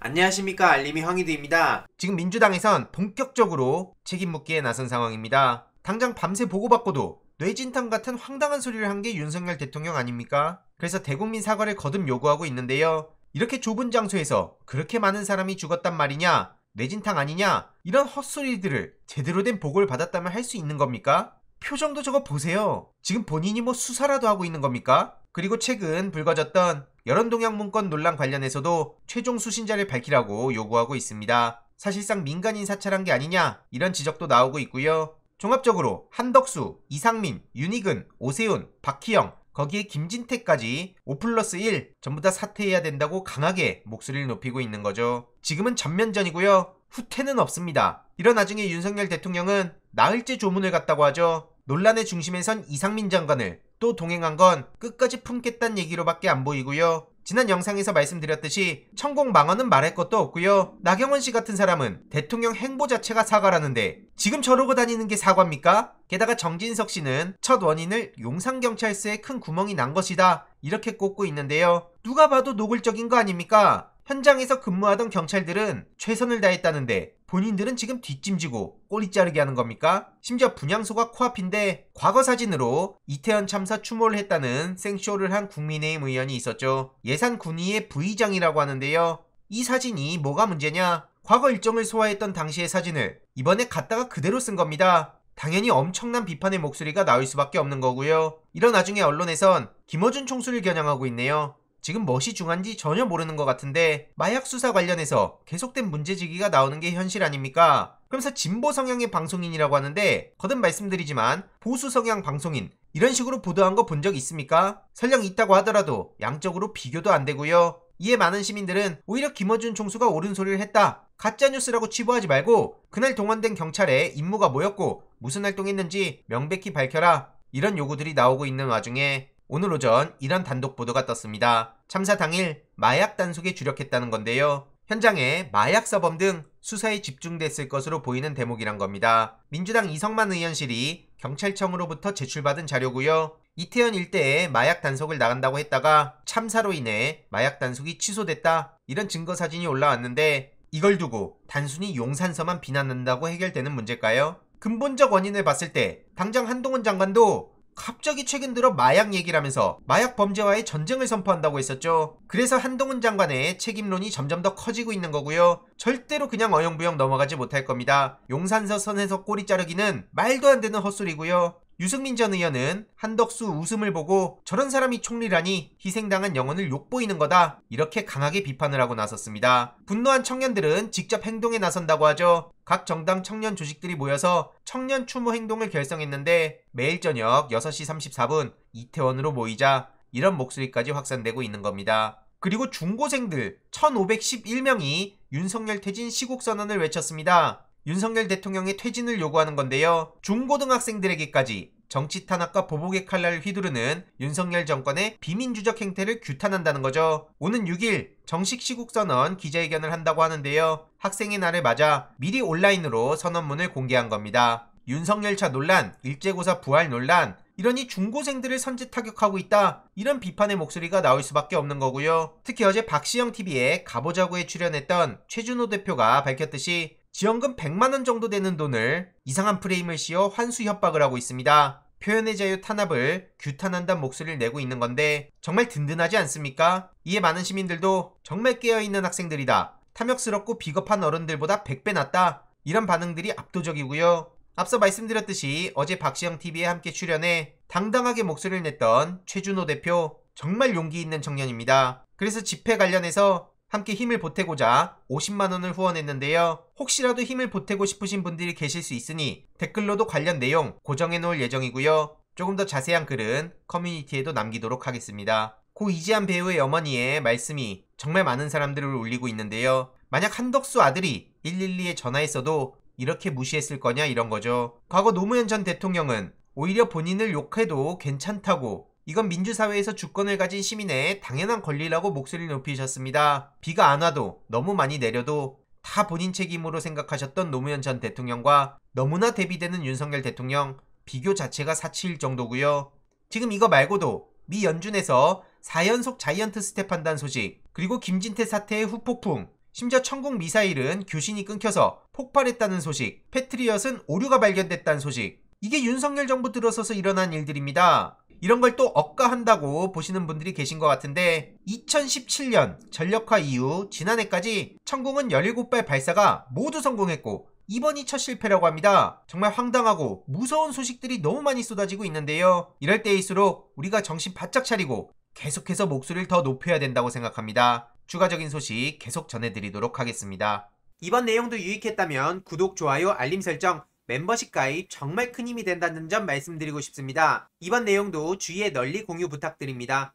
안녕하십니까, 알림이 황희두입니다. 지금 민주당에선 본격적으로 책임 묻기에 나선 상황입니다. 당장 밤새 보고받고도 뇌진탕 같은 황당한 소리를 한 게 윤석열 대통령 아닙니까? 그래서 대국민 사과를 거듭 요구하고 있는데요. 이렇게 좁은 장소에서 그렇게 많은 사람이 죽었단 말이냐, 뇌진탕 아니냐, 이런 헛소리들을 제대로 된 보고를 받았다면 할 수 있는 겁니까? 표정도 저거 보세요. 지금 본인이 뭐 수사라도 하고 있는 겁니까? 그리고 최근 불거졌던 여론동향 문건 논란 관련해서도 최종 수신자를 밝히라고 요구하고 있습니다. 사실상 민간인 사찰한 게 아니냐, 이런 지적도 나오고 있고요. 종합적으로 한덕수, 이상민, 윤희근, 오세훈, 박희영, 거기에 김진태까지 5+1 전부 다 사퇴해야 된다고 강하게 목소리를 높이고 있는 거죠. 지금은 전면전이고요. 후퇴는 없습니다. 이런 와중에 윤석열 대통령은 나흘째 조문을 갔다고 하죠. 논란의 중심에 선 이상민 장관을 또 동행한 건 끝까지 품겠다는 얘기로밖에 안 보이고요. 지난 영상에서 말씀드렸듯이 천공망언은 말할 것도 없고요. 나경원 씨 같은 사람은 대통령 행보 자체가 사과라는데 지금 저러고 다니는 게 사과입니까? 게다가 정진석 씨는 첫 원인을 용산경찰서에 큰 구멍이 난 것이다, 이렇게 꼽고 있는데요. 누가 봐도 노골적인 거 아닙니까? 현장에서 근무하던 경찰들은 최선을 다했다는데 본인들은 지금 뒷짐지고 꼬리 자르게 하는 겁니까? 심지어 분향소가 코앞인데 과거 사진으로 이태원 참사 추모를 했다는 생쇼를 한 국민의힘 의원이 있었죠. 예산 군의의 부의장이라고 하는데요. 이 사진이 뭐가 문제냐? 과거 일정을 소화했던 당시의 사진을 이번에 갖다가 그대로 쓴 겁니다. 당연히 엄청난 비판의 목소리가 나올 수밖에 없는 거고요. 이런 와중에 언론에선 김어준 총수를 겨냥하고 있네요. 지금 무엇이 중요한지 전혀 모르는 것 같은데 마약 수사 관련해서 계속된 문제제기가 나오는 게 현실 아닙니까? 그러면서 진보 성향의 방송인이라고 하는데 거듭 말씀드리지만 보수 성향 방송인 이런 식으로 보도한 거 본 적 있습니까? 설령 있다고 하더라도 양적으로 비교도 안 되고요. 이에 많은 시민들은 오히려 김어준 총수가 옳은 소리를 했다, 가짜뉴스라고 치부하지 말고 그날 동원된 경찰의 임무가 뭐였고 무슨 활동했는지 명백히 밝혀라, 이런 요구들이 나오고 있는 와중에 오늘 오전 이런 단독 보도가 떴습니다. 참사 당일 마약 단속에 주력했다는 건데요. 현장에 마약 사범 등 수사에 집중됐을 것으로 보이는 대목이란 겁니다. 민주당 이성만 의원실이 경찰청으로부터 제출받은 자료고요. 이태원 일대에 마약 단속을 나간다고 했다가 참사로 인해 마약 단속이 취소됐다, 이런 증거 사진이 올라왔는데 이걸 두고 단순히 용산서만 비난한다고 해결되는 문제일까요? 근본적 원인을 봤을 때 당장 한동훈 장관도 갑자기 최근 들어 마약 얘기를 하면서 마약 범죄와의 전쟁을 선포한다고 했었죠. 그래서 한동훈 장관의 책임론이 점점 더 커지고 있는 거고요. 절대로 그냥 어영부영 넘어가지 못할 겁니다. 용산서 선에서 꼬리 자르기는 말도 안 되는 헛소리고요. 유승민 전 의원은 한덕수 웃음을 보고 저런 사람이 총리라니 희생당한 영혼을 욕보이는 거다, 이렇게 강하게 비판을 하고 나섰습니다. 분노한 청년들은 직접 행동에 나선다고 하죠. 각 정당 청년 조직들이 모여서 청년 추모 행동을 결성했는데 매일 저녁 6시 34분 이태원으로 모이자, 이런 목소리까지 확산되고 있는 겁니다. 그리고 중고생들 1511명이 윤석열 퇴진 시국선언을 외쳤습니다. 윤석열 대통령의 퇴진을 요구하는 건데요. 중고등학생들에게까지 정치 탄압과 보복의 칼날을 휘두르는 윤석열 정권의 비민주적 행태를 규탄한다는 거죠. 오는 6일 정식 시국선언 기자회견을 한다고 하는데요. 학생의 날을 맞아 미리 온라인으로 선언문을 공개한 겁니다. 윤석열차 논란, 일제고사 부활 논란, 이러니 중고생들을 선제 타격하고 있다, 이런 비판의 목소리가 나올 수밖에 없는 거고요. 특히 어제 박시영TV에 가보자고에 출연했던 최준호 대표가 밝혔듯이 지원금 100만원 정도 되는 돈을 이상한 프레임을 씌워 환수 협박을 하고 있습니다. 표현의 자유 탄압을 규탄한다는 목소리를 내고 있는 건데 정말 든든하지 않습니까? 이에 많은 시민들도 정말 깨어있는 학생들이다, 탐욕스럽고 비겁한 어른들보다 100배 낫다, 이런 반응들이 압도적이고요. 앞서 말씀드렸듯이 어제 박시영TV에 함께 출연해 당당하게 목소리를 냈던 최준호 대표, 정말 용기 있는 청년입니다. 그래서 집회 관련해서 함께 힘을 보태고자 50만원을 후원했는데요. 혹시라도 힘을 보태고 싶으신 분들이 계실 수 있으니 댓글로도 관련 내용 고정해 놓을 예정이고요. 조금 더 자세한 글은 커뮤니티에도 남기도록 하겠습니다. 고 이지한 배우의 어머니의 말씀이 정말 많은 사람들을 울리고 있는데요. 만약 한덕수 아들이 112에 전화했어도 이렇게 무시했을 거냐, 이런 거죠. 과거 노무현 전 대통령은 오히려 본인을 욕해도 괜찮다고, 이건 민주사회에서 주권을 가진 시민의 당연한 권리라고 목소리를 높이셨습니다. 비가 안 와도 너무 많이 내려도 다 본인 책임으로 생각하셨던 노무현 전 대통령과 너무나 대비되는 윤석열 대통령, 비교 자체가 사치일 정도고요. 지금 이거 말고도 미 연준에서 4연속 자이언트 스텝 한다는 소식, 그리고 김진태 사태의 후폭풍, 심지어 천국 미사일은 교신이 끊겨서 폭발했다는 소식, 패트리엇은 오류가 발견됐다는 소식. 이게 윤석열 정부 들어서서 일어난 일들입니다. 이런 걸 또 억까한다고 보시는 분들이 계신 것 같은데 2017년 전력화 이후 지난해까지 천궁은 17발 발사가 모두 성공했고 이번이 첫 실패라고 합니다. 정말 황당하고 무서운 소식들이 너무 많이 쏟아지고 있는데요. 이럴 때일수록 우리가 정신 바짝 차리고 계속해서 목소리를 더 높여야 된다고 생각합니다. 추가적인 소식 계속 전해드리도록 하겠습니다. 이번 내용도 유익했다면 구독, 좋아요, 알림 설정, 멤버십 가입 정말 큰 힘이 된다는 점 말씀드리고 싶습니다. 이번 내용도 주위에 널리 공유 부탁드립니다.